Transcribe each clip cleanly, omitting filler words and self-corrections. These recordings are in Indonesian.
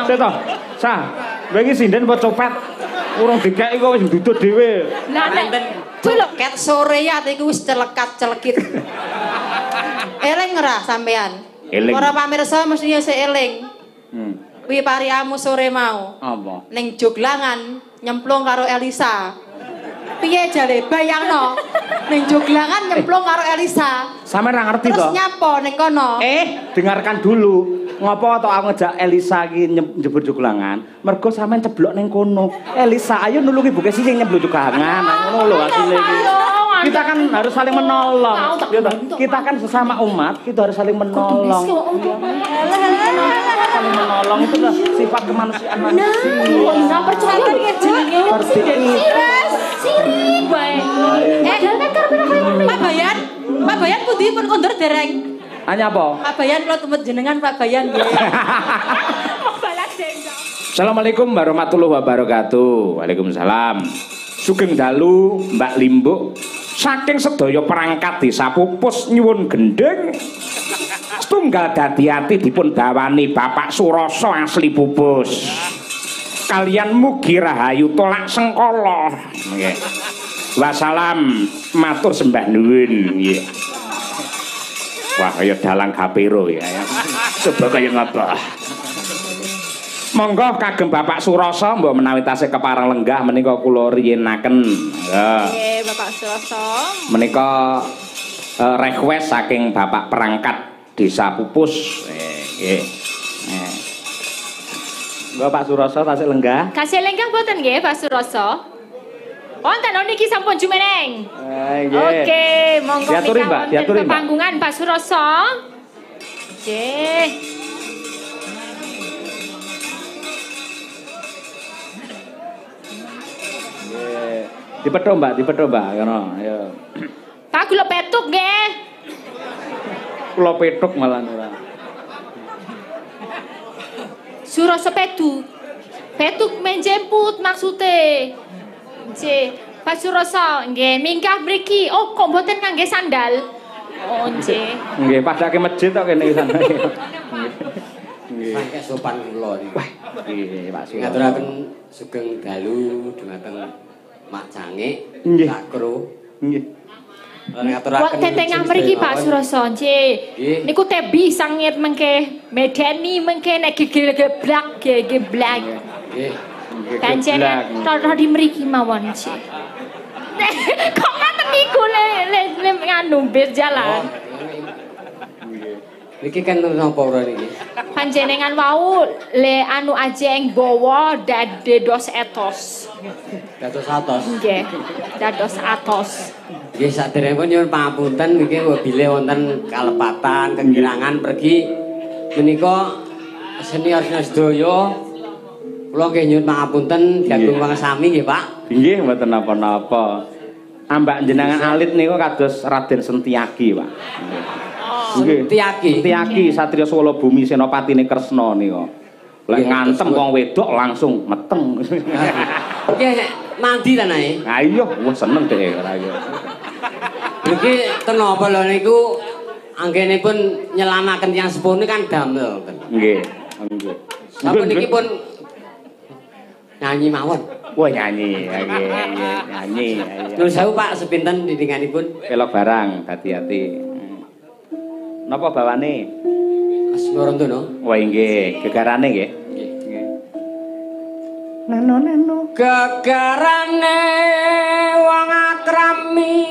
Sik to. Sah. Kowe iki sinden apa copet? Urung dikeki kok wis ndudut dhewe. Lah nek ket sore ya atiku wis celekat-celekit. Eling ora sampean? Eling. Para pamirsa mesti ya eling. Kuwi pariamu sore mau. Apa? Ning Joglangan nyemplung karo Elisa. Piye jare bayangno? Ning Joglangan nyemplung karo Elisa. Sampe ora ngerti to? Terus nyapo ning kono? Dengarkan dulu. Ngopo to aku ngejak Elisa iki njebur Joglangan? Mergo sampean ceblok ning kono. Elisa, ayo nulungi buke sing nyeblok Joglangan. Ngono lho asline iki. Kita kan harus saling menolong. Kita kan sesama umat, kita harus saling menolong. Saling menolong itu lah sifat kemanusiaan manusia. Nah, percaya jenenge seperti ini. Sirik bae. Pak Bayan. Pak Bayan pundi pun kondur dereng. Hanya apa? Pak Bayan kula tumet jenengan Pak Bayan nggih. Assalamualaikum warahmatullahi wabarakatuh. Waalaikumsalam. Sugeng dalu Mbak Limbuk. Saking sedaya perangkat desa Pupus nyuwun gendeng. Setunggal dadi ati dipun dawani Bapak Suroso asli Pupus. Kalian mugi rahayu tolak sengkala. Nggih. Wassalam matur sembah nuwun nggih. Wah, kaya dalang Gapiro ya. Coba kaya ngapa. Monggo kagem Bapak Suroso mbok menawi tasih kepareng lenggah menika kula riyenaken. Nggih, Bapak Suroso. Menika request saking Bapak perangkat desa Pupus. Nggih. Nggih Pak Suroso tasih lenggah. Tasih lenggah mboten nggih Pak Suroso? Wonten niki sampun jumeneng. Nggih. Oke, monggo diaturi Mbak, diaturi Mbak. Panggungan Pak Suroso. Nggih. Dipethuk Mbak, ngono. Ayo. Pak kula petuk nggih. Kula petuk malah ora. Suroso petuk. Petuk menjemput maksude. Nggih, Pak Suroso nggih minggah mriki. Oh, kok mboten ngangge sandal? Oh, nggih. Nggih, padake masjid tok kene sana. Nggih. Mangke sopan kula niki. Wah, nggih Pak Suroso. Ngaturaken sugeng dalu dhumateng Mak Cangik, Nggih. Sakro. Nggih. Ngaturaken tetengah mriki Pak Suroso nggih. Niku tebi sangit mengke medeni mengke nek geblak geblak. Nggih. Pancen ora di mriki mawon nggih. Kok ngaten niku le nganu bis jalan. Niki kan napa ora niki? Panjenengan wau le anu ajeng bawa dados etos. Dados atos. Nggih. Dados atos. Nggih saderengipun nyuwun pangapunten niki bile wonten kalepatan kegirangan pergi menika senior sedaya kula nggih nyuwun pangapunten diagung pangsami nggih Pak. Nggih mboten napa-napa. Ambak jenengan alit niku kados Raden Sentiaki, Pak. Sentiaki satriya Swala Bumi Senopatine Kresna nika. Lek ngantem wong wedok langsung meteng. Nggih mandi ta nae? Ha iya, wah seneng dhek ora iya. Niki kenapa lho niku anggenipun nyelamaken tiyang sepuh kan damel. Nggih. Nggih. Sampun niki pun nyanyi mawon. Wah nyanyi, nyanyi. Nuwun sewu Pak sepinten didinganipun? Kelok barang, hati-hati. Napa bawane? Asmarantono. Wah nggih, gegarane nggih. Nggih. Neno. Gegarane wong akrami.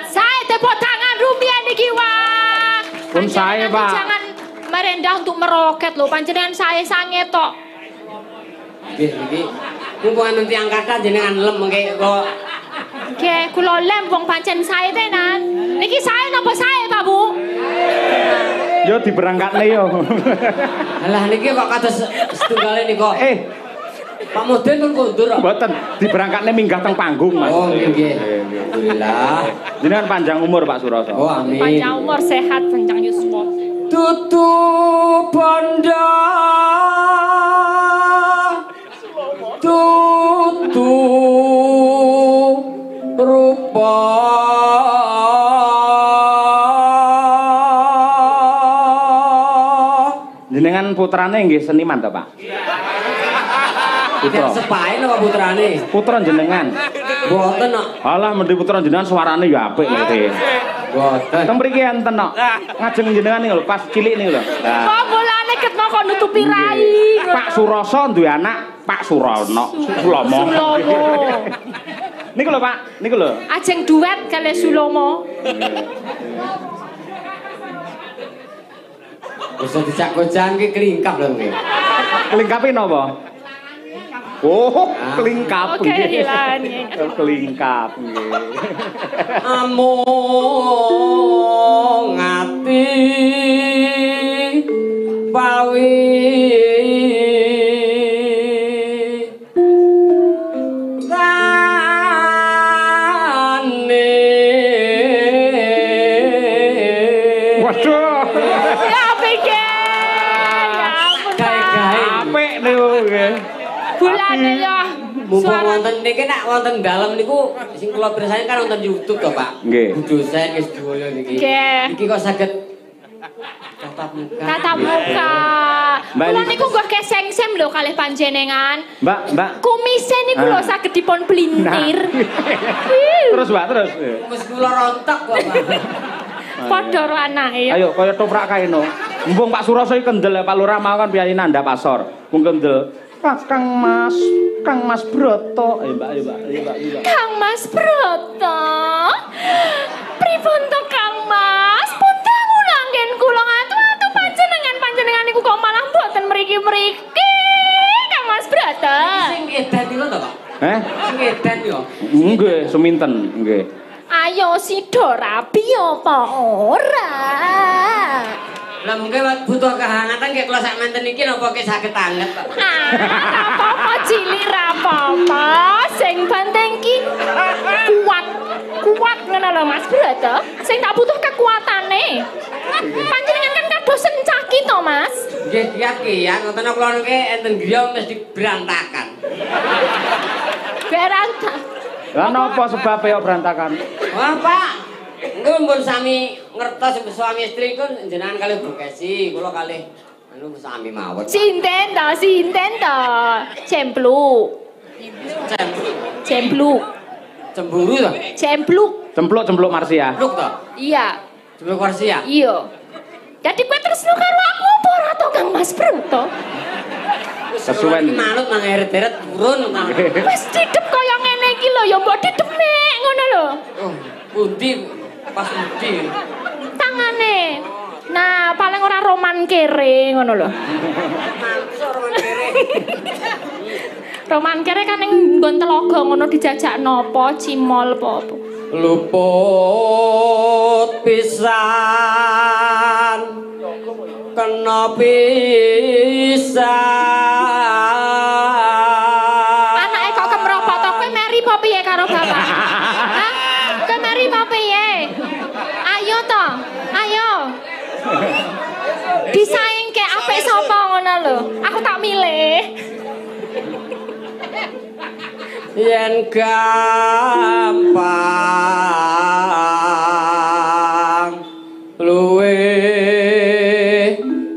Saya tepuk tangan rumiyin niki wah. Pun saya, Pak. Jangan merendah untuk meroket lho, panjenengan saya sange tok. Nggih niki mumpung nanti angkatan jenengan lem mengke kok. Nggih, kula lem wong pancen sae tenan. Niki sae napa sae, Pak Bu? Yo diberangkatne yo. Alah niki kok kados setunggale nika. Pak Mudin pun kondur kok. Mboten, diberangkatne minggah teng panggung, Mas. Oh nggih. Alhamdulillah. Jenengan panjang umur Pak Suroso. Oh amin. Panjang umur, sehat, panjang yuswa. Tutu bondo tutu rupa Panjenengan putrane nggih seniman to, Pak? Putra. Sepain apa putrane? Putra jenengan. Mboten kok. Alah mendhi putra jenengan suarane ya apik ngerti. Mboten. Teng mriki enten kok. Ngajeng jenengan niku lho pas cilik niku lho. Kok mulane ketno kok nutupi rai. Pak Suroso duwe anak Pak Surono. Sulomo. Sulomo. Niku lho Pak, niku lho. Ajeng duet kali Sulomo. Wis dicak gojan ki klingkap lho nggih. Kelingkape napa? Oh, kelingkap Oke, nggih. hilane. Kelingkap nggih. Amung ati pawi Waduh. Ya pikir. Ya ampun. Apik niku nggih. Bulane ya. mumpung wonten niki nek wonten dalem niku sing kula pirsani kan wonten YouTube to, Pak. Nggih. Dosen wis duwaya niki. Nggih. Iki kok saged tatap muka. Tatap muka. Kula niku nggih kesengsem lho kalih panjenengan. Mbak. Kumise niku lho saged dipun pelintir. Terus Mbak, terus. Wis kula rontok kok, Pak. Padha karo anake ya. Ayo kaya toprak kae no. Mumpung Pak Suroso iki kendel Pak Lurah mau kan piyani nanda pasor. Mung kendel. Kang Mas Broto. Mbak. Kang Mas Broto. Pripun to Kang Mas? Pundang ulanggen kula ngatu-atu panjenengan niku kok malah mboten mriki-mriki. Kang Mas Broto. Sing edan niku to, Pak? Sing edan yo. Nggih, seminten, nggih. Ayo sida rapi apa ora? Lah mungkin butuh kehangatan kayak kalau sak menten iki napa ki saged anget kok. Apa-apa cilik ra apa-apa, sing penting ki kuat ngono lho Mas Broto. Sing tak butuh kekuatane. Panjenengan kan kados sencaki to, Mas. Nggih, kiat ngoten kula niki enten griya mesti berantakan. Berantak. Lah napa sebabe kok berantakan? Wah, Pak. Engko mun sami ngertos suami istri ku jenengan kalih Bukesi, kula kalih anu sami mawon. Sinten to? Cempluk. Cemburu to? Cempluk Marsia. Cempluk to? Iya. Cempluk Marsia. Iya. Dadi kowe tresno karo aku apa ora to Kang Mas Broto? Kesuwen. Iki manut nang eret-eret turun. Wis didep kaya ngene iki lho, ya mbok didep nek ngono lho. Oh, pundi pas pundi. Tangane. Nah, paling ora roman kere ngono lho. Mangsa roman kere. Roman kere kan ning nggon telaga ngono dijajak napa, cimol apa-apa. Luput pisan kena pisan. Anake kok kemropot to kowe meri apa piye karo bapak? Hah? Kowe meri apa piye? Ayo to. Ayo. Disaingke apik sapa ngono lho. Aku tak milih. Yen gampang luwe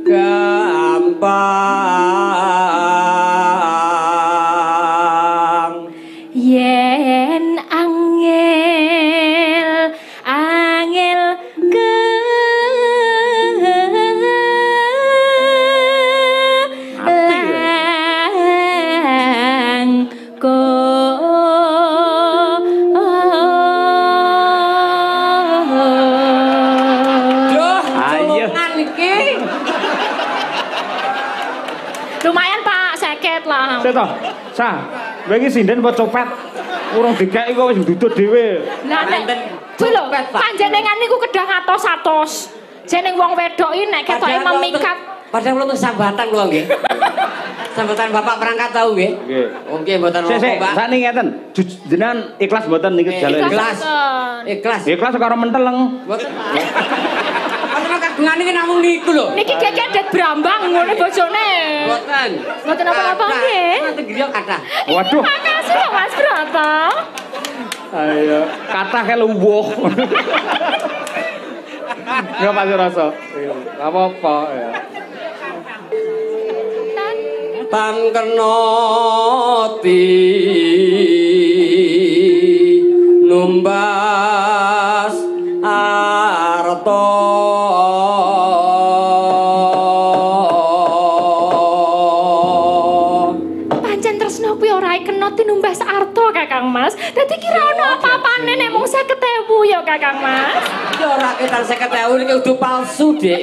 gampang Yen angel lumayan Pak, seket lah. Seto. Sah. Kowe iki sinden apa copet? Urung dikeki kok wis ndudut dhewe. Lah nek lho, panjenengan niku kedah atos-atos. Jeneng wong wedok iki nek ketoke memikat. Padahal kula sambatan kula nggih. Sambatan Bapak perangkat tahu nggih. Nggih. Oh nggih mboten apa, Pak. Sakniki ngeten. Jenengan ikhlas mboten niki jalan. Ikhlas. Ikhlas karo menteleng. Mboten. Mboten kagungan iki namung niku lho. Niki keke det brambang ngene bojone. Mboten. Mboten apa-apa nggih. Mboten griya kathah. Waduh. Makasih Pak Mas Broto. Ayo, kathah ke luwuh. Enggak Pak Suroso. Apa-apa ya. tan kenoti numbas arta pancen tresno kuwi ora kena tinumbas arta Kakang Mas. Dadi kira ana apa-apane nek mung 50.000 ya Kakang Mas. ya ora ketan 50.000 iki udah palsu Dek.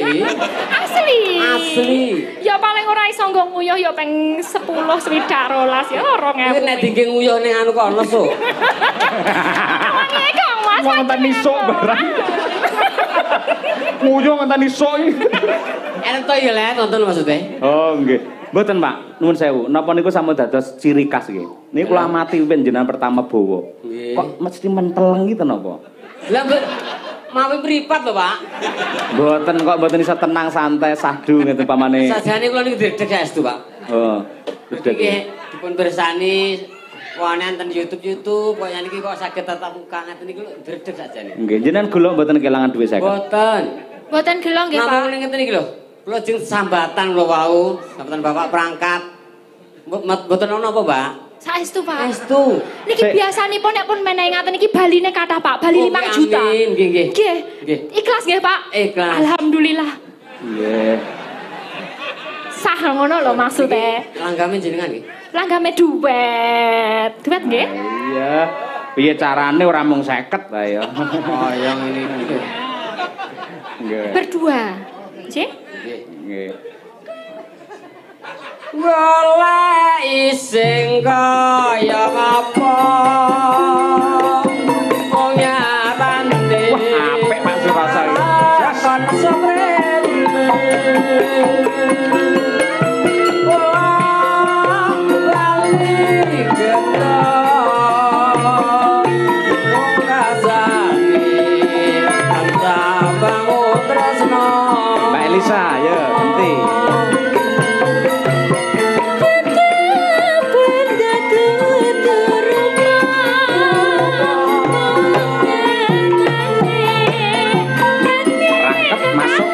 Asli. Asli. Ya paling ora iso nggo nguyuh ya ping 10 swidak 12 ya 2000. Kuwi nek dingge nguyuh ning anu kono so. Ngene Kang Mas. Wong ngenteni isuk barang. Nguyuh ngenteni isuk iki. Ento ya le nonton maksudnya. Oh, nggih. Mboten, Pak. Nuwun sewu. Napa niku sampun dados ciri khas iki? Niku kula amati panjenengan pertama bawa. Nggih. Kok mesti menteleng gitu napa? Lah mawi mripat lho, Pak. Mboten kok mboten iso tenang santai sahdu ngeten pamane. Sajane kula niku dredeg saestu, Pak. Oh, Iki dipun bersani wonten ten YouTube kok niki kok saged tatap muka ngeten niku dredeg sajane. nggih, jenengan kula mboten kelangan duit 50. Boten. Mboten gelo nggih, Pak. Namung ngeten iki lho. Kula jeng sambatan kula wau, sambatan Bapak perangkat. Mboten ono apa, Mbak? Saestu, Pak. Estu. Niki biasanipun nek pun menehi ngaten iki baline kathah, Pak. Bali 5 juta. Amin, nggih nggih. Nggih. Nggih. Ikhlas nggih, Pak? Ikhlas. Alhamdulillah. Nggih. Sah ngono lho maksude. Langgame jenengan nggih. Langgame duet. Duet nggih? Iya. Piye carane ora mung 50 ta ya. Oh, yang ini iki. Nggih. Berdua. Nggih? Nggih. Nggih. Golek sing kaya apa wong nyarane Wah, apik Pak Surasa iki. kon somrene lali geta wong kasane tanpa bangun tresno Mbak Elisa, ya, ganti. Rangkep masuk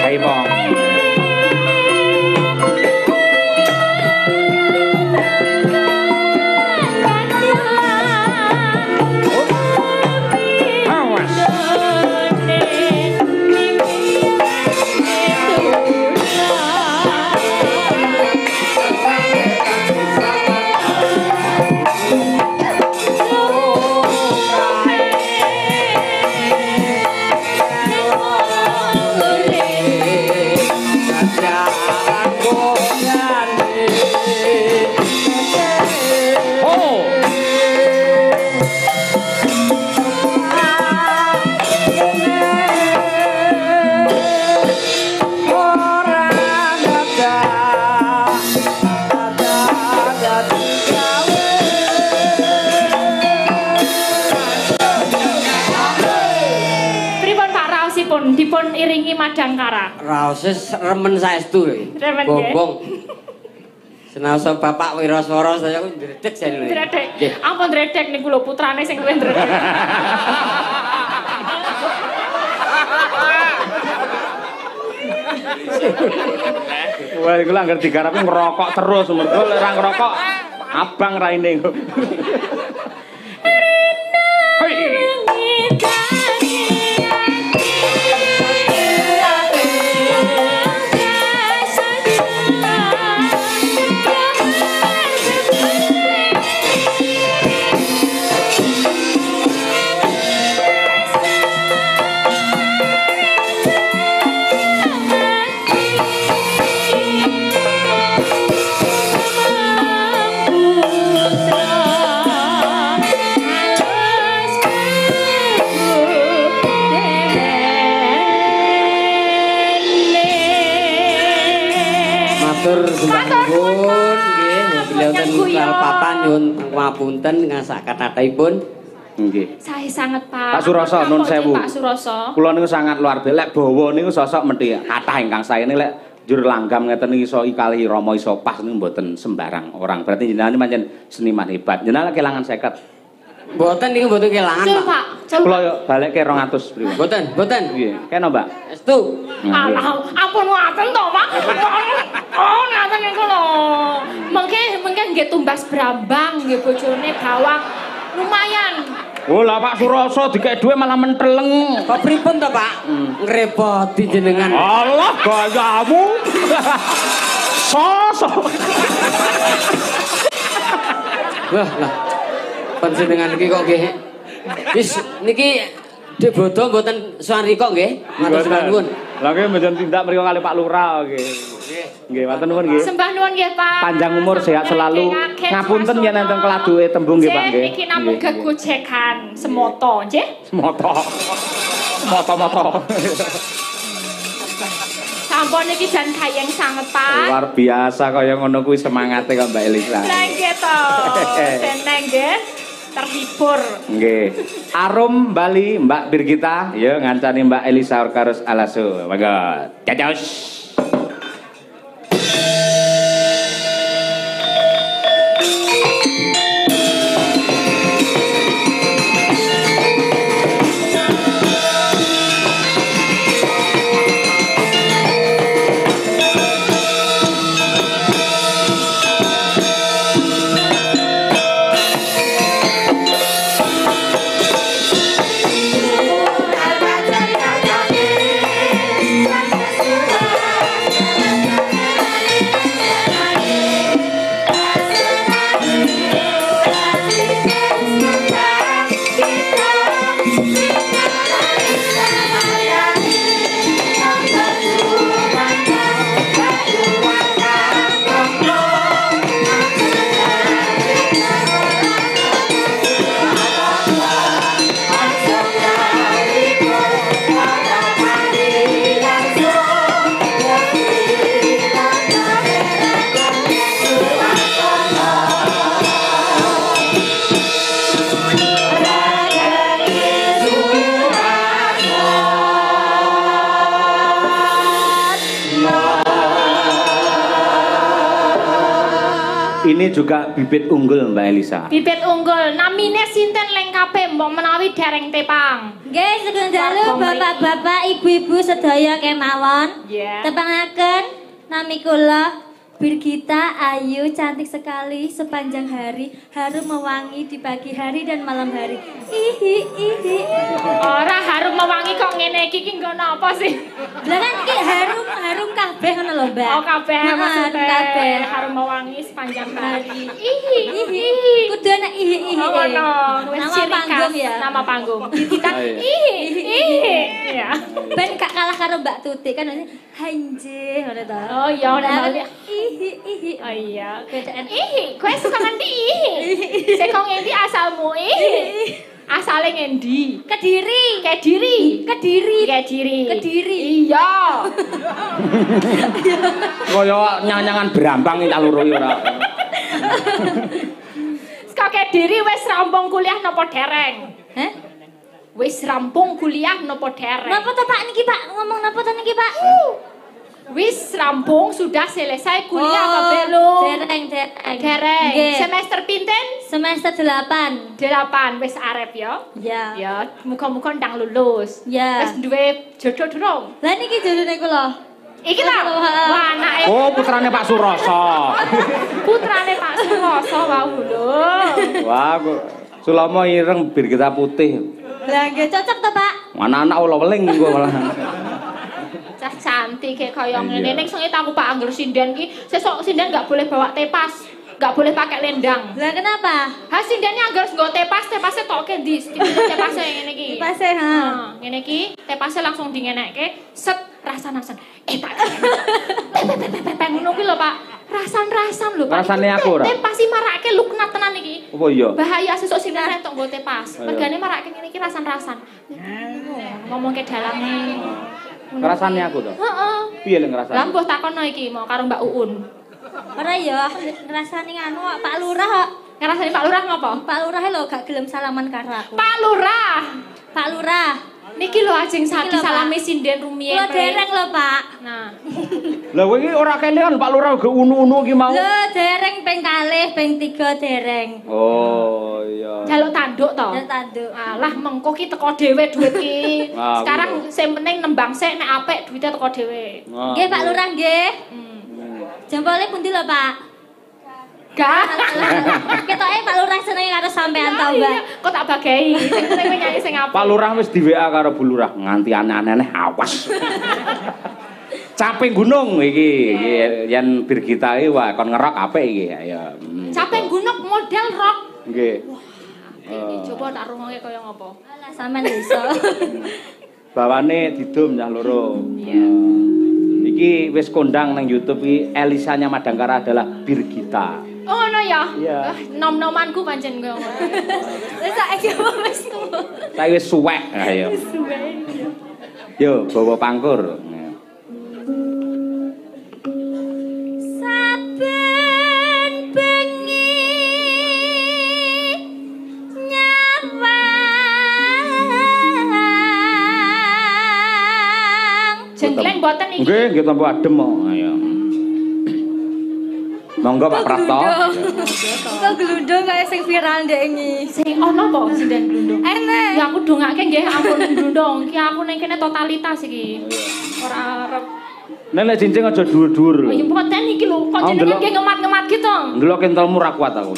Jaipong. Awas. Oh. Pripun Pak raosipun dipun iringi madangkara. Raoses remen saestu lho. Remen, nggih. Bombong. Senaosa Bapak Wiraswara saya ku ndredeg jane lho. Dredeg. Nggih. Ampun dredeg niku lho putrane sing luwih dredeg. Wah, iku lah anggar digarapi ngerokok terus, mergo lek ora ngerokok abang raine. Hei. Matur sembahipun nggih beliau ten kalpatan nyuwun pangapunten ngasak kathahipun. Nggih. Sae sanget Pak. Pak Suroso, nun sewu. Pak Suroso. Kula niku sangat luar biasa. Lek bawa niku sosok mesti kathah ingkang saene lek jur langgam ngeten iki iso ikali Rama iso pas niku mboten sembarang orang. Berarti jenengan pancen seniman hebat. Jenengan kelangan 50. Mboten niku mboten kelangan, Cul, Pak. Pak. Cul. Kula yo balekke 200 priwo. Mboten. Piye? Kena, Mbak? Estu. Alah, ampun ngaten to, Pak. Oh, ngaten niku lho. Mengke nggih tumbas brambang nggih bojone bawang. Lumayan. Oh lah Pak Suroso dikek dhuwit malah menteleng. Kok pripun to, Pak? Ngrepoti jenengan. Allah gayamu. Sosok. Lah. Panjenengan iki kok nggih. Wis niki Dek Bodo mboten suwarika nggih. Matur sembah nuwun. Lah nggih mboten tindak mriku kali Pak Lurah nggih. Nggih, matur nuwun nggih. Sembah nuwun nggih, Pak. Panjang umur sehat selalu. Ngapunten yen enten keladuke tembung nggih, Pak nggih. Niki namung gegojekan semoto, nggih. Moto. Moto-moto. Sampun niki jan kayeng sanget, Pak. Luar biasa kaya ngono kuwi semangate kok Mbak Elisa. Lah nggih to. Seneng nggih. Terhibur. Nggih. Arum Bali Mbak Birgita, ya ngancani Mbak Elisa Orkarus Alasu. Monggo. Cacos. Ini juga bibit unggul Mbak Elisa. Bibit unggul, namine sinten lengkape mbok menawi dereng tepang. Nggih, sugeng dalu bapak-bapak, ibu-ibu sedaya kemawon. Yeah. Tepangaken nami kula Birgita Ayu, cantik sekali sepanjang hari, harum mewangi di pagi hari dan malam hari. Ihi. Ora harum mewangi kok ngene iki nggo napa sih? Lah kan iki harum kabeh ngono lho, Mbak. Oh kabeh Heeh, maksudnya kabeh. harum mewangi sepanjang hari. Ihi. Kudu ana ihi. Oh ngono, wis Nama ciri panggung khas, ya. Nama panggung. Kita Oh, iya. ihi. Ya. Ben gak kalah karo Mbak Tuti kan hanje ngono to. Oh iya Lah, ngono. Ihi. Oh iya. Bedaan Ihi, kowe suka ngendi ihi? Sik kok ngendi asalmu ihi? Asale ngendi? Kediri. Kediri. Kediri. Kediri. Iya. Kaya nyanyangan brambang iki loro ora. Saka Kediri wis rampung kuliah napa dereng? Hah? Wis rampung kuliah napa dereng? Napa to Pak niki Pak? Ngomong napa to niki Pak? Wis rampung sudah selesai kuliah apa Oh, belum? Dereng. Dereng. Nggih. Semester pinten? Semester 8. 8 wis arep ya. Ya. Ya, muga-muga ndang lulus. Ya. Wis duwe jodoh durung? Lah niki jodone kula. Iki ta. Wah, anake Oh, putrane Pak Suroso. putrane Pak Suroso wau lho. Wah, kok Sulama ireng Birgita putih. Lah nggih cocok to Pak? Anak-anak ula weling gua malah. Cah cantik kayak kaya Iya. ngene. Nek sing aku Pak angger sinden ki, sesuk sinden enggak boleh bawa tepas. Enggak boleh pakai lendang. Lah kenapa? Ha sindene angger nggo tepas, tepase toke di tepase ngene iki. Pase ha. Nah, ngene iki tepase langsung dingenekke, set rasan-rasan. Pak. Ngono kuwi lho, Pak. Rasan-rasan lho, Pak. Rasane aku ora. Tepasi marake luknat tenan iki. Apa iya? Bahaya sesuk sinden entuk nggo tepas. Ayo. Mergane marake ngene iki rasan-rasan. Ngomong ke dalange. Ngrasane aku to. Heeh. Piye lek ngrasane? Lah mbah takono iki mau karo Mbak Uun. Ora ya, ngrasani nganu kok Pak Lurah kok. Ngrasani Pak Lurah ngopo? Pak Lurah lho gak gelem salaman karo aku. Pak Lurah. Pak Lurah. Niki lho ajeng sadi salami sinden rumiyin. Kula dereng lho, Pak. Nah. Lah kowe iki ora kene kan Pak Lurah ge unu-unu iki mau. Lho, dereng ping kalih, ping 3 dereng. Oh, iya. Jaluk tanduk to. Ya tanduk. Alah mengko ki teko dhewe duit ki. Ah, Sekarang sing penting nembang sik nek apik duite teko dhewe. Nggih, Pak Lurah nggih. Jempole pundi lho, Pak? Gak. Ketoke Pak Lurah seneng karo sampean to, Mbak. Kok tak bagai. Sing penting kowe nyanyi sing apik. Pak Lurah wis di WA karo Bu Lurah nganti aneh-aneh awas. Caping gunung iki yen Birgita iki wah kon ngerok apik iki ya. Caping gunung model rock. Nggih. Coba tak rungokke kaya ngopo. Alah sampean iso. Bawane didum nyah loro. Iya. Iki wis kondang nang YouTube iki Elisanya Madangkara adalah Birgita. Oh ngono ya? Iya. Nom-nomanku pancen koyo ngono. Wis saiki wis tuwa. Saiki wis suwek ayo. Yo bawa pangkur. Saben bengi nyawang. Jenggleng mboten iki. Nggih, nggih tampa adem kok. Ayo. Monggo Pak Prapto. Kok glundung kaya sing viral ndek iki. Sing ono apa sinden glundung? Enak. Ya aku dongake nggih ampun glundung. Ki aku ning kene totalitas iki. Ora arep. Nek cincin aja dhuwur-dhuwur. Oh ya mboten iki lho, kok jenenge nggih ngemat-ngemat gitu. Ndelok kentelmu ra kuat aku.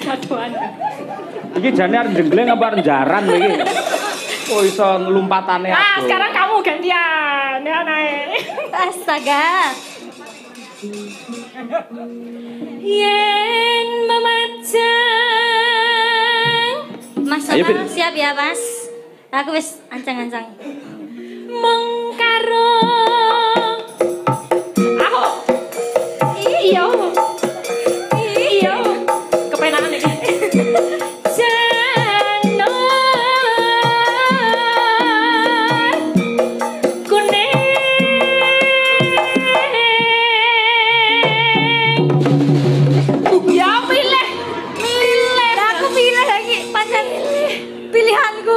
Kadoan. Iki jane arep jenggleng apa arep jaran iki? Oh iso nglumpatane aku. Nah, sekarang kamu gantian. Ya nae. Astaga. Yen memajang. Mas, Ayo, Pin. siap ya, Mas? Aku wis ancang-ancang. Mung karo aku. Iya. Iya. Kepenakan iki.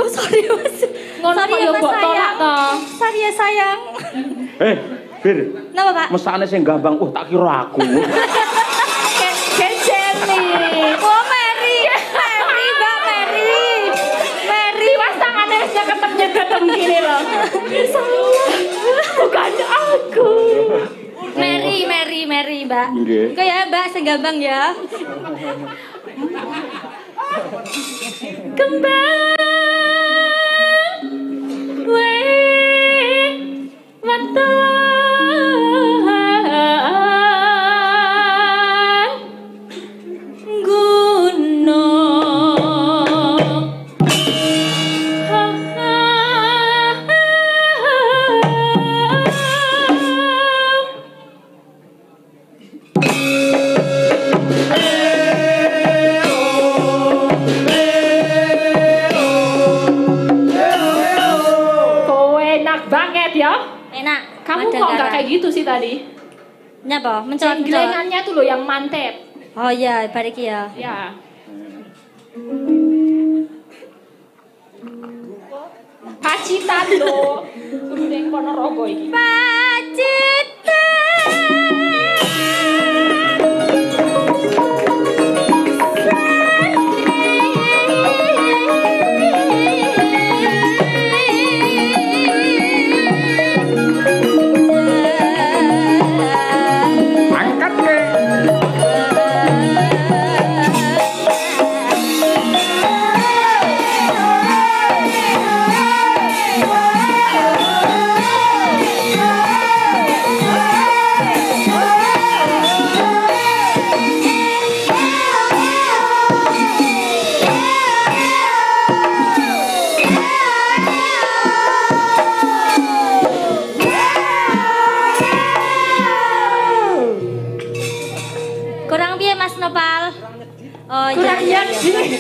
Sorry Mas. Ngono kok yo mbok tolak to. Sorry ya sayang. Bir. Napa, Pak? Mesane sing gampang, tak kira aku. Jenny. Oh, Mary. Mary, Mbak Mary. Mary Mas tangane wis ketep gini loh. Bukan aku. Mary, Mbak. Nggih. Kok ya, Mbak, sing gampang ya. Kembang Kamu kok nggak kayak gitu sih tadi? Nyapa? Mencolot. Jenglengannya tuh loh yang mantep. Oh iya, balik ya. Ya. Pacitan loh. Udah yang Ponorogo ini. Pacitan.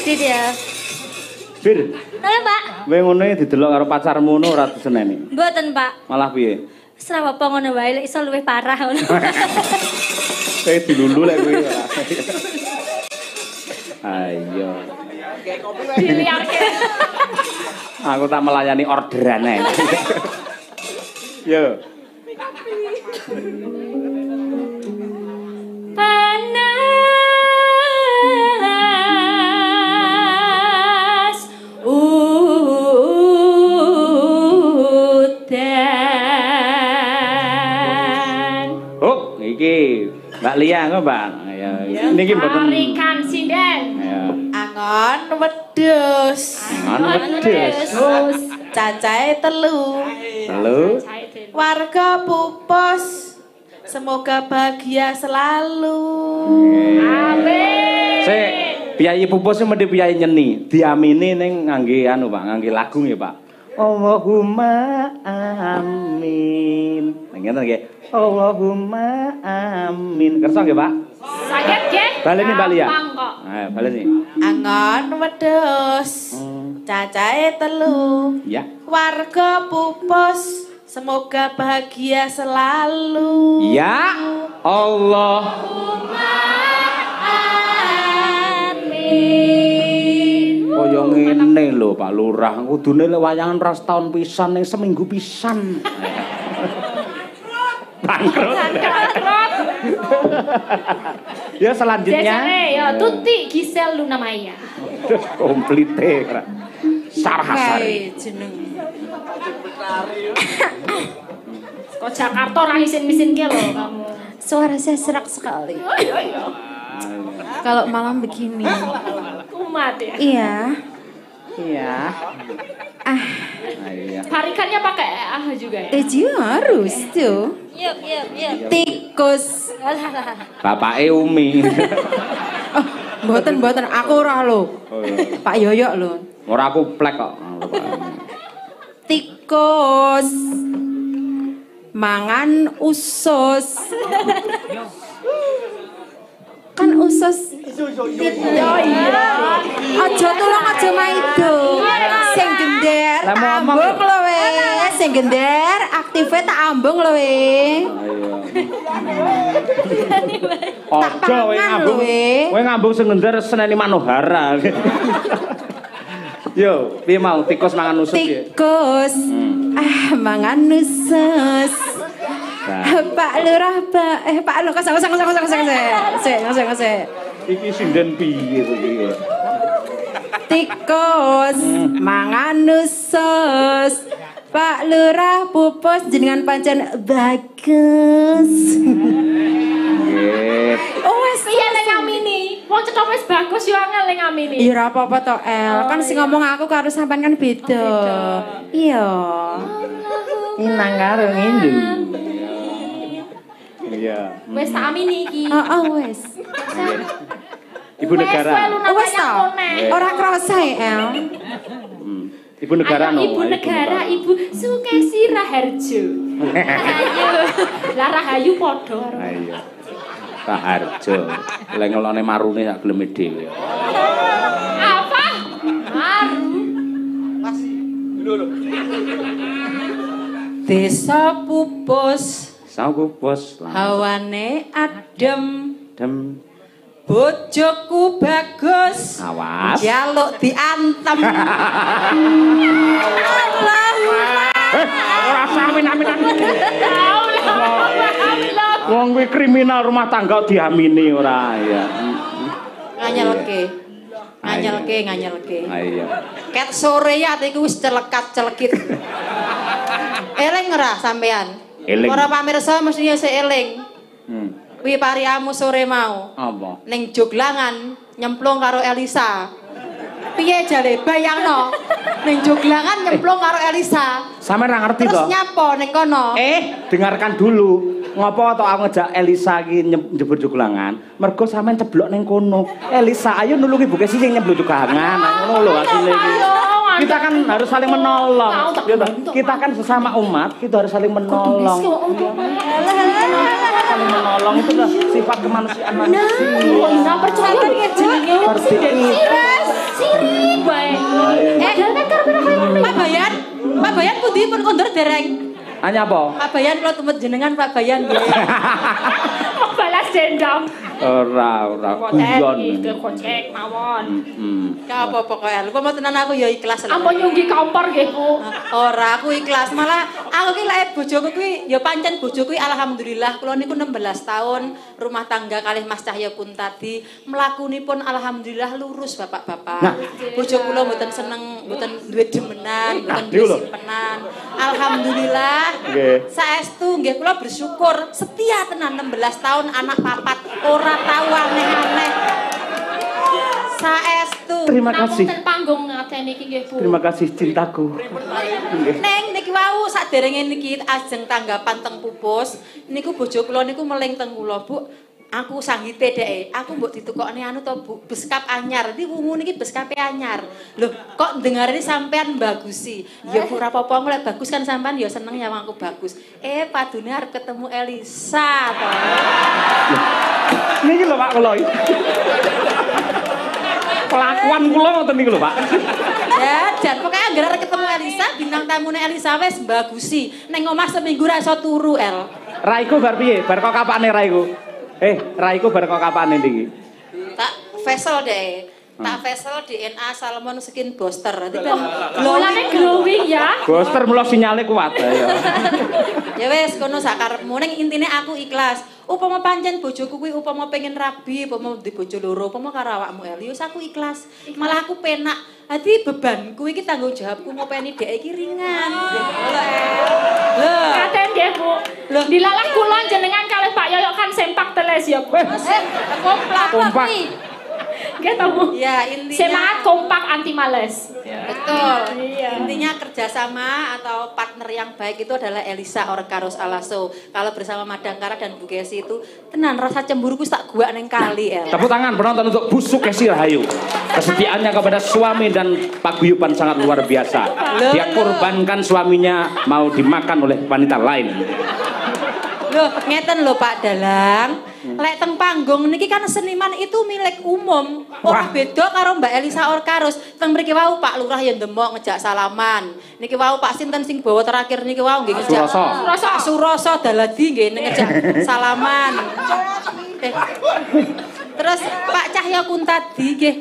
Dit ya. Bir. Napa, Pak? Kowe ngono didelok karo pacarmu ngono ora diseneni. Mboten, Pak. Malah piye? Wis ra apa ngono wae, lek iso luwih parah ngono. Kayak dilulu lek kowe ora. Ayo. Diliarke. Aku tak melayani orderan ae. Yo. Panas udan. Oh, iki Mbak Lia kok, Mbak. Ya, niki mboten. Tarikan sinden. Ya. Angon wedhus. Angon wedhus. Cacahe 3. Halo. Warga Pupus. Semoga bahagia selalu. Amin. Sik, piyayi pupus mesti piyayi nyeni. Diamini ning ngangge anu, Pak, ngangge lagu nggih, Pak. Allahumma amin. Ngene nggih. Allahumma amin. Kersa nggih, Pak? Saged nggih? Baleni Mbak Lia. Gampang kok. Ayo, baleni. Angon wedhus. Cacahe 3. Ya. Warga Pupus. Semoga bahagia selalu. Ya Allah. Amin. Kaya ngene lho Pak Lurah, kudune lek wayangan ras taun pisan ning seminggu pisan. Bangkrut. Ya selanjutnya. Jajane ya Tuti Gisel Luna Maya. Komplite kra. Sarhasari. Jeneng. Kok Jakarta ora isin-isin ki lho kamu. Suara saya serak sekali. Kalau malam begini. Kumat ya. Iya. Iya. Iya. Tarikannya pakai juga ya. Harus tuh. Yuk. Tikus. Bapake Umi. Mboten aku ora lho. Oh, iya. Pak Yoyo lho. Ora aku plek kok. Tikus. Mangan usus. Kan usus. Oh iya. Aja tulung aja maido. Sing gender Lah, mau ngomong ambung lho we. Sing gender aktive tak ambung lho we. Ojo kowe ngambung. Kowe ngambung sing ngender seneni Manohara. Yo, piye mau tikus mangan usus piye? Tikus. Mangan usus. Pak Lurah, Pak Lurah, kosong. Sik. Iki sinden piye iki? Tikus mangan usus. Pak Lurah Pupus jenengan pancen bagus. Nggih. Oh wes Piye ning ngamini? Wong cetha wis bagus yo angel ning ngamini. iya ora apa-apa to El. Kan sing ngomong aku karo sampean kan beda. Iya. Inang karo ngindu. Iya. Wis tak amini iki. Wes. Ibu negara. Wes to. Ora krasa El. Ibu negara no. Ibu negara, Ibu Sukesi Raharjo. Ayo. Lah Rahayu padha. Ayo. Raharjo. Lek ngelone marune sak geleme dhewe. Apa? Maru. Desa Pupus. Saku bos. Hawane adem. Dem. Bojoku bagus. Awas. Jaluk diantem. Ora amin-aminan. Wong kuwi kriminal rumah tangga diamini ora ya. Nganyelke. Ayo. Ket sore ya atiku wis celekit. Eling ora sampean? Eling. Para pamirsa mesti sik eling. Kuwi pariamu sore mau. Apa? Ning Joglangan nyemplung karo Elisa. Piye jare bayangno? Ning Joglangan nyemplung karo Elisa. Sampe ora ngerti Terus to? nyapo ning kono? Dengarkan dulu. Ngopo to aku ngejak Elisa iki njebur Joglangan? Mergo sampean ceblok ning kono. Elisa ayo nulungi buke sing nyebur Joglangan. Ngono lho asile iki. Ayo Kita kan harus saling menolong. Kita kan sesama umat, kita harus saling menolong. Saling menolong itu adalah sifat kemanusiaan manusia. Nah, percaya jenenge Siri bae. Pak Bayan pundi pun kondur dereng. Hanya apa? Pak Bayan kula tumet jenengan Pak Bayan nggih. Balas dendam. Ora guyon. Iki kocek mawon. Gak apa-apa kok El. Upama tenan aku ya ikhlas lho. Ampun nyunggi kompor nggih, Bu. Ora aku ikhlas, malah aku ki lek bojoku kuwi ya pancen bojoku kuwi alhamdulillah kula niku 16 tahun rumah tangga kalih Mas Cahya Kuntadi mlakunipun alhamdulillah lurus Bapak-bapak. Nah. Bojo kula mboten seneng, mboten duwe demenan, mboten duwe simpenan. Alhamdulillah. Nggih. Saestu nggih kula bersyukur setia tenan 16 tahun anak papat ora tau aneh-aneh. Saestu. Terima kasih. Namun ten panggung ngateni iki nggih, Bu. Terima kasih cintaku. Neng niki wau saderenge niki ajeng tanggapan teng pupus niku bojo kula niku meling teng kula Bu. Aku sanggite dhek. Aku mbok ditukokne anu to Bu, beskap anyar. Iki wungu niki beskape anyar. Loh, kok dengarane sampean bagusi. Ya ora apa-apa lek bagus kan sampean ya seneng ya aku bagus. Padune arep ketemu Elisa to. Niki lho Pak kula iki. Kelakuan kula ngoten niku lho Pak. Ya, jan pokoke anggere arep ketemu Elisa, bintang tamune Elisa wis bagusi. Ning omah seminggu ra iso turu El. Raiku bar piye? Bar kok kapane Raiku? Raiku bar kok kapane niki? Tak facial deh. Tak facial DNA Salmon Skin Booster. Nanti ben Mulane glowing ya. Booster mula sinyale kuat ya. Ya wes kono sakarepmu ning intine aku ikhlas. Upama pancen bojoku kuwi upama pengen rabi, upama di bojo loro, upama karo awakmu Elius aku ikhlas. Malah aku penak. Dadi bebanku iki tanggung jawabku ngopeni dhek iki ringan. Lho. Katen nggih, Bu. Dilalah kula jenengan kalih Pak Yoyo kan sempak teles ya, Bu. Kompak. Nggih to, Bu. Ya, intinya Semangat kompak anti males. betul. Iya. Intinya kerjasama atau partner yang baik itu adalah Elisa Orkaros Alaso. Kalau bersama Madangkara dan Bu Kesi itu tenan rasa cemburuku tak gua neng kali El. Tepuk tangan penonton untuk Bu Sukesi Rahayu. Kesetiaannya kepada suami dan paguyuban sangat luar biasa. Dia korbankan suaminya mau dimakan oleh wanita lain. Loh, ngeten lho Pak Dalang. Lek teng panggung niki kan seniman itu milik umum. Ora beda karo Mbak Elisa Orkaros. Teng mriki wau Pak Lurah ya ndemok ngejak salaman. Niki wau Pak sinten sing bawa terakhir niki wau nggih ngejak. Suroso Daladi nggih ngejak salaman. Terus Pak Cahya Kuntadi nggih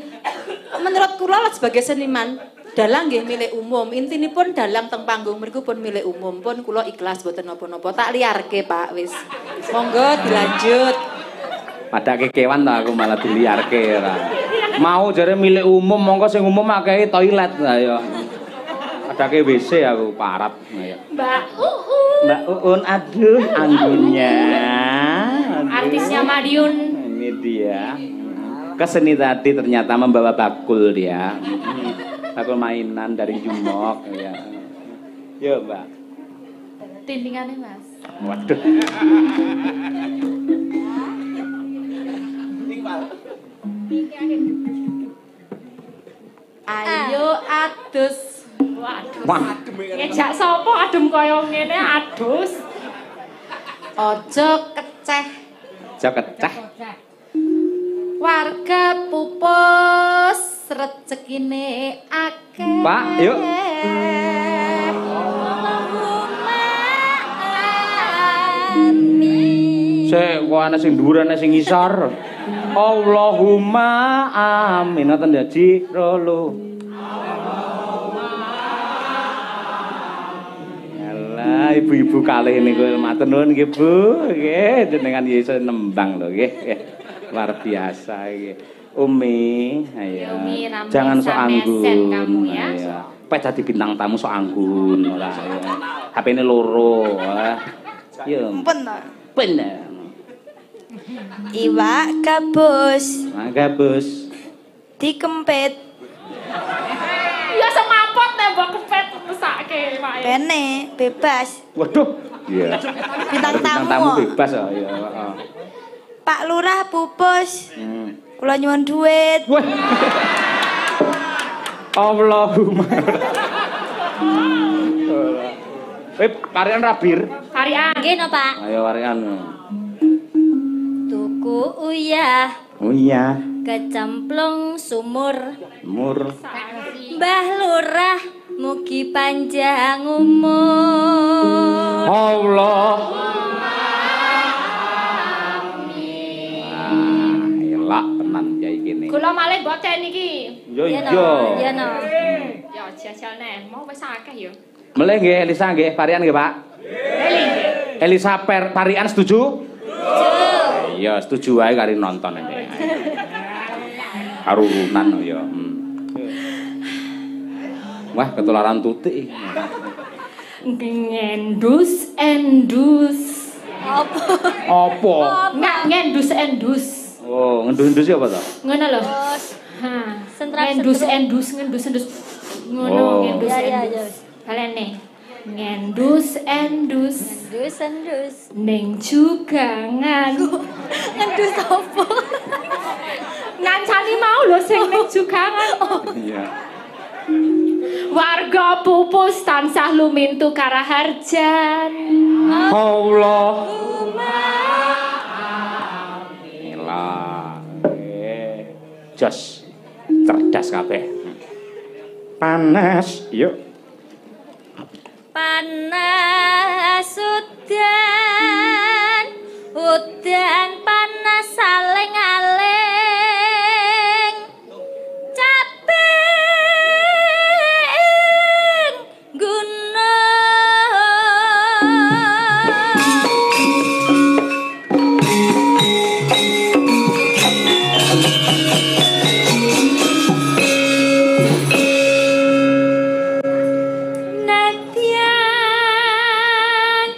menurut kula sebagai seniman dalang nggih milik umum. Intinipun dalang teng panggung mriku pun milik umum. Pun kula ikhlas boten napa-napa. Tak liarke Pak wis. Monggo dilanjut. Padake kewan to aku malah diliarke ora. Mau jare milik umum monggo sing umum akeh toilet lah ya. Padake WC aku parap ya. Mbak Mbak Uun aduh anggunnya. Artisnya Madiun. Ini dia. Keseni tadi ternyata membawa bakul dia. Bakul mainan dari Jumok ya. Yo, Mbak. Tindingannya, Mas. Waduh. Ayo adus. Waduh. Ngejak sapa adem kaya ngene adus. Ojo keceh. Cekeceh. Warga pupus rezekine akeh. Pak, yuk. Sik kok ana sing dhuwur ana sing ngisor. Allahumma amin. Ngoten ya Ji Rolo. Alah ibu-ibu kalih niku matur nuwun nggih Bu. Nggih jenengan Yesus nembang lho nggih. Luar biasa iki. Umi, ayo. Umi, Jangan sok anggun. kamu ya. Ayo. Pek dadi bintang tamu sok anggun ora ya. HP-ne loro. Yo. Bener. Iwak gabus Mangga Bos. dikempit Ya semapot nembok kepet mesake, Pak. kene bebas Waduh. Iya. bintang Bintang tamu tamu. bebas ya. Heeh. Pak Lurah pupus kula nyuwun duit Wah. Allahumma. Parian rabir. Harian. Nggih no, Pak. Ayo parian. Tuku uyah Oh iya. kecemplung sumur. Mur. Mbah Lurah mugi panjang umur. Allah. Elak tenan ya iki. Kula malih mboten iki. Yo Iya iya. no, iya no. Ya jajal neh, mau wis akeh ya. Melih nggih Elisa nggih parian nggih, Pak. Elisa parian setuju? Iya, setuju wae kari nonton ini. Karunan ya. Wah, ketularan tutik. Ngendus endus. Apa? Nggak ngendus endus. Oh, ngendus-endus apa to? Ngono lho. Terus Ha. Sentrak Ngendus sentrum. endus ngendus endus. Oh. Ngono ngendus Ya, ya, endus. Balene. Ngendus endus endus. ning jugangan. Endus apa? Ngancani mau lho sing ning jugangan. Iya. Warga pupus tansah lumintu karaharjan. Allah. Gila. Jos. Cerdas kabeh. Panas, yuk. Panas udan panas saling-aling caping gunung. Nadyan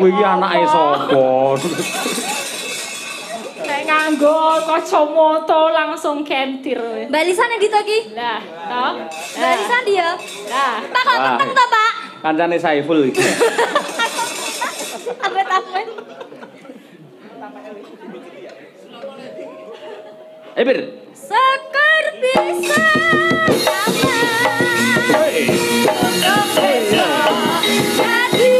Kowe iki anake sapa? Nek nganggo kacamata langsung kentir. Mbak Lisa nek dito iki? Lah, toh? Mbak Lisa ndi ya? Lah, Pak kok keteng to, Pak? Kancane Saiful iki. Apet-apet. Bir. Sekar bisa sama. Jadi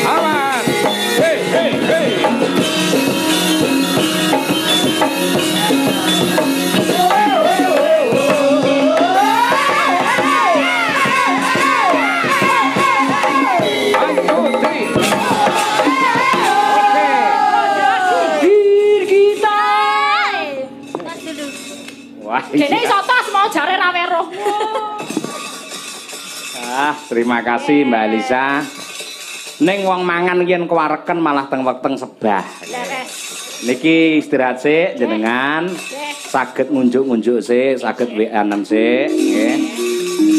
Awas. Hey, hey, hey. Wah, dene iso tos mau jare ra weruh. Terima kasih Mbak Lisa. Ning wong mangan yen kewareken malah teng wekteng sebah. Niki istirahat sik jenengan. Saged ngunjuk-ngunjuk sik, saged WA-an sik, nggih.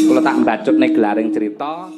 Kula tak mbacut nek gelaring cerita.